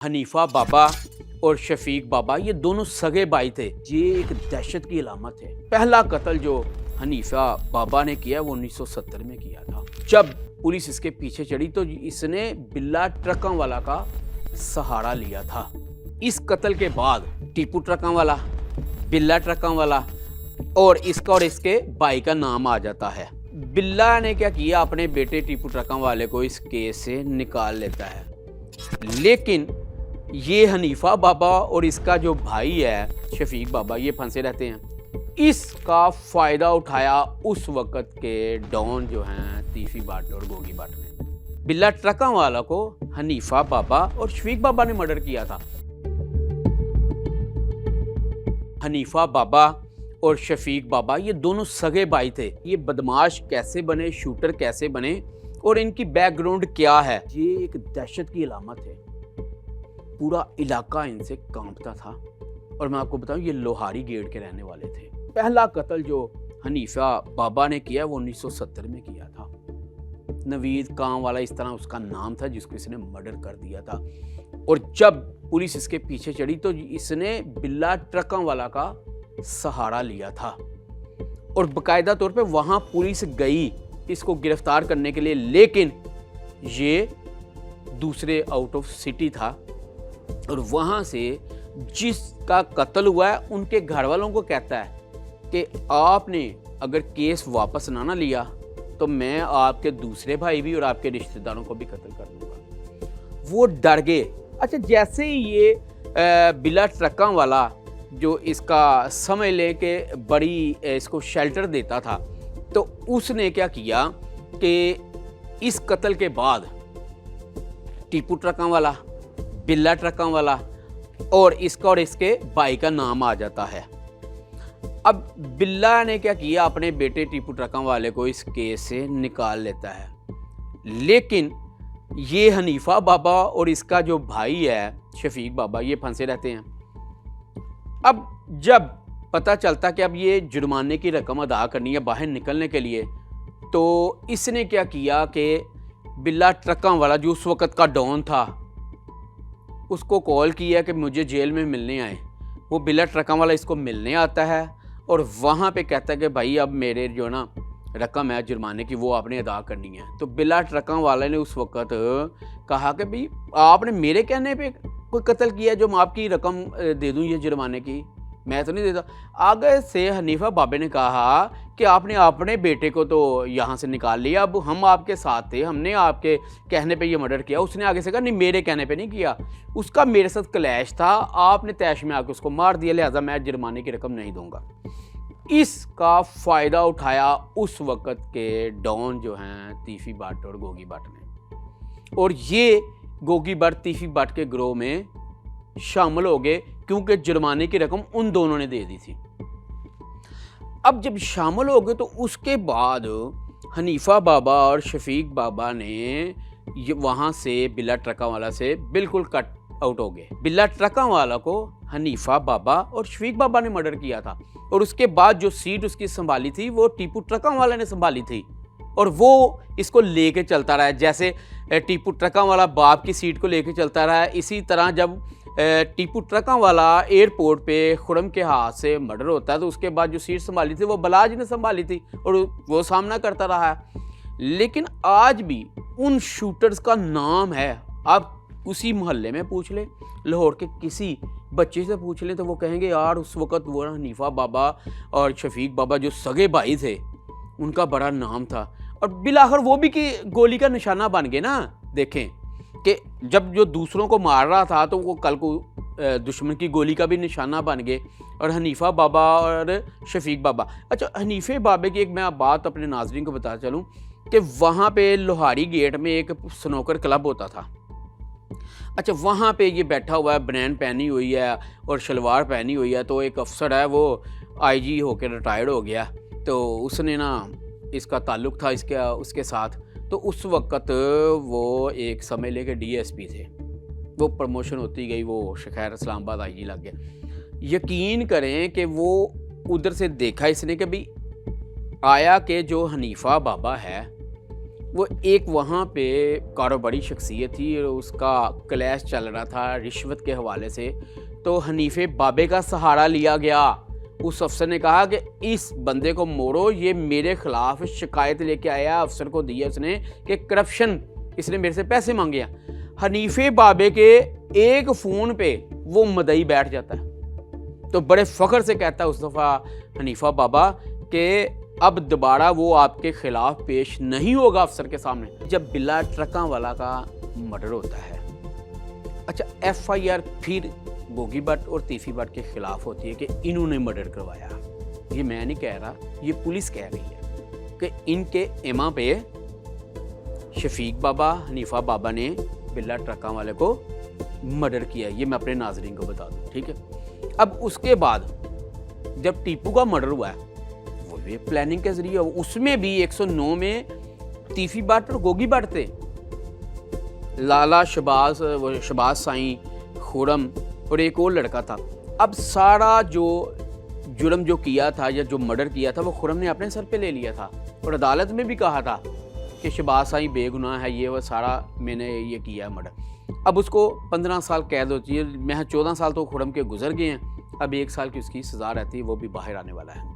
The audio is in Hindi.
हनीफा बाबा और शफीक बाबा ये दोनों सगे भाई थे। ये एक दहशत की अलामत है। पहला कत्ल जो हनीफा बाबा ने किया वो 1970 में किया था। जब पुलिस इसके पीछे चढ़ी तो इसने बिल्ला ट्रकों वाला का सहारा लिया था। इस कत्ल के बाद टीपू ट्रकों वाला, बिल्ला ट्रकों वाला और इसका और इसके भाई का नाम आ जाता है। बिल्ला ने क्या किया, अपने बेटे टीपू ट्रकों वाले को इस केस से निकाल लेता है, लेकिन ये हनीफा बाबा और इसका जो भाई है शफीक बाबा ये फंसे रहते हैं। इसका फ़ायदा उठाया उस वक़्त के डॉन जो हैं तीफी बाट और गोगी बाट ने। बिल्ला ट्रकों वाला को हनीफा बाबा और शफीक बाबा ने मर्डर किया था। हनीफा बाबा और शफीक बाबा ये दोनों सगे भाई थे। ये बदमाश कैसे बने, शूटर कैसे बने और इनकी बैकग्राउंड क्या है, ये एक दहशत की अलामत है। पूरा इलाका इनसे कांपता था। और मैं आपको बताऊं ये लोहारी गेट के रहने वाले थे। पहला कत्ल जो हनीफा बाबा ने किया वो 1970 में किया था। नवीद काम वाला इस तरह उसका नाम था जिसको इसने मर्डर कर दिया था। और जब पुलिस इसके पीछे चढ़ी तो इसने बिल्ला ट्रकों वाला का सहारा लिया था और बाकायदा तौर पे वहां पुलिस गई इसको गिरफ्तार करने के लिए, लेकिन ये दूसरे आउट ऑफ सिटी था और वहां से जिसका कत्ल हुआ है उनके घर वालों को कहता है कि आपने अगर केस वापस ना लिया तो मैं आपके दूसरे भाई भी और आपके रिश्तेदारों को भी कत्ल कर दूंगा। वो डर गए। अच्छा, जैसे ही ये बिल्ला ट्रकों वाला जो इसका समझ ले कि बड़ी इसको शेल्टर देता था, तो उसने क्या किया कि इस कत्ल के बाद टीपू ट्रकों वाला, बिल्ला ट्रकों वाला और इसका और इसके भाई का नाम आ जाता है। अब बिल्ला ने क्या किया, अपने बेटे टीपू ट्रकों वाले को इस केस से निकाल लेता है, लेकिन ये हनीफा बाबा और इसका जो भाई है शफीक बाबा ये फंसे रहते हैं। अब जब पता चलता कि अब ये जुर्माने की रकम अदा करनी है बाहर निकलने के लिए, तो इसने क्या किया कि बिल्ला ट्रकों वाला जो उस वक़्त का डॉन था उसको कॉल किया कि मुझे जेल में मिलने आए। वो बिल्ला ट्रकों वाला इसको मिलने आता है और वहाँ पे कहता है कि भाई अब मेरे जो ना रकम है जुर्माने की वो आपने अदा करनी है। तो बिल्ला ट्रकों वाले ने उस वक़्त कहा कि भाई आपने मेरे कहने पे कोई कत्ल किया जो मैं आपकी रकम दे दूँ ये जुर्माने की, मैं तो नहीं देता। आगे से हनीफा बाबे ने कहा कि आपने अपने बेटे को तो यहाँ से निकाल लिया, अब हम आपके साथ थे, हमने आपके कहने पे ये मर्डर किया। उसने आगे से कहा नहीं मेरे कहने पे नहीं किया, उसका मेरे साथ क्लैश था, आपने तैश में आके उसको मार दिया, लिहाजा मैं जुर्माने की रकम नहीं दूंगा। इसका फ़ायदा उठाया उस वक़्त के डॉन जो हैं तीफी बाट और गोगी बाट ने, और ये गोगी बाट तीफी बाट के गिरोह में शामिल हो गए क्योंकि जुर्माने की रकम उन दोनों ने दे दी थी। अब जब शामिल हो गए तो उसके बाद हनीफा बाबा और शफीक बाबा ने वहाँ से बिल्ला ट्रकों वाला से बिल्कुल कट आउट हो गए। बिल्ला ट्रकों वाला को हनीफा बाबा और शफीक बाबा ने मर्डर किया था और उसके बाद जो सीट उसकी संभाली थी वो टीपू ट्रकों वाले ने संभाली थी और वो इसको लेके चलता रहा। जैसे टीपू ट्रकों वाला बाप की सीट को लेके चलता रहा, इसी तरह जब टीपू ट्रकों वाला एयरपोर्ट पे खुरम के हाथ से मर्डर होता है तो उसके बाद जो सीट संभाली थी वो बलाज ने संभाली थी और वो सामना करता रहा है। लेकिन आज भी उन शूटर्स का नाम है, आप उसी मोहल्ले में पूछ ले, लाहौर के किसी बच्चे से पूछ लें तो वो कहेंगे यार उस वक़्त वो हनीफा बाबा और शफीक बाबा जो सगे भाई थे उनका बड़ा नाम था। और बिलाखिर वो भी कि गोली का निशाना बन गए ना। देखें कि जब जो दूसरों को मार रहा था तो वो कल को दुश्मन की गोली का भी निशाना बन गए। और हनीफा बाबा और शफीक बाबा, अच्छा हनीफे बाबे की एक मैं बात अपने नाज़रीन को बता चलूँ कि वहाँ पे लोहारी गेट में एक स्नूकर क्लब होता था। अच्छा, वहाँ पे ये बैठा हुआ है, बनैन पहनी हुई है और शलवार पहनी हुई है। तो एक अफसर है वो आईजी होकर रिटायर्ड हो गया, तो उसने ना इसका ताल्लुक़ था उसके साथ। तो उस वक़्त वो एक समय लेके डीएसपी थे, वो प्रमोशन होती गई, वो खैर इस्लामाबाद आईजी लग गया। यकीन करें कि वो उधर से देखा इसने कि भाई आया कि जो हनीफा बाबा है वो एक वहाँ पे कारोबारी शख्सियत थी और उसका क्लैश चल रहा था रिश्वत के हवाले से, तो हनीफे बाबे का सहारा लिया गया। उस अफसर ने कहा कि इस बंदे को मोड़ो, ये मेरे खिलाफ शिकायत लेके आया, अफसर को दिया उसने कि करप्शन, इसने मेरे से पैसे मांगे हैं। हनीफे बाबे के एक फ़ोन पे वो मदई बैठ जाता है। तो बड़े फ़ख्र से कहता है उस दफ़ा हनीफा बाबा कि अब दोबारा वो आपके ख़िलाफ़ पेश नहीं होगा अफसर के सामने। जब बिल्ला ट्रकों वाला का मर्डर होता है, अच्छा FIR फिर गोगी भट्ट और तीफी भट्ट के ख़िलाफ़ होती है कि इन्होंने मर्डर करवाया। ये मैं नहीं कह रहा, ये पुलिस कह रही है कि इनके इमा पे शफीक बाबा, हनीफा बाबा ने बिल्ला ट्रकों वाले को मर्डर किया। ये मैं अपने नाजरीन को बता दूँ, ठीक है। अब उसके बाद जब टीपू का मर्डर हुआ है, वो भी प्लानिंग के जरिए, उसमें भी 109 में तीफी भट्ट और गोगी भट्ट थे, लाला शबाज साईं, खुरम और एक और लड़का था। अब सारा जो जुर्म जो किया था या जो मर्डर किया था वो खुरम ने अपने सर पे ले लिया था और अदालत में भी कहा था कि शबाज साईं बेगुनाह है, ये वो सारा मैंने ये किया है मर्डर। अब उसको 15 साल कैद होती है, महज 14 साल तो खुरम के गुजर गए हैं, अब 1 साल की उसकी सज़ा रहती है, वो भी बाहर आने वाला है।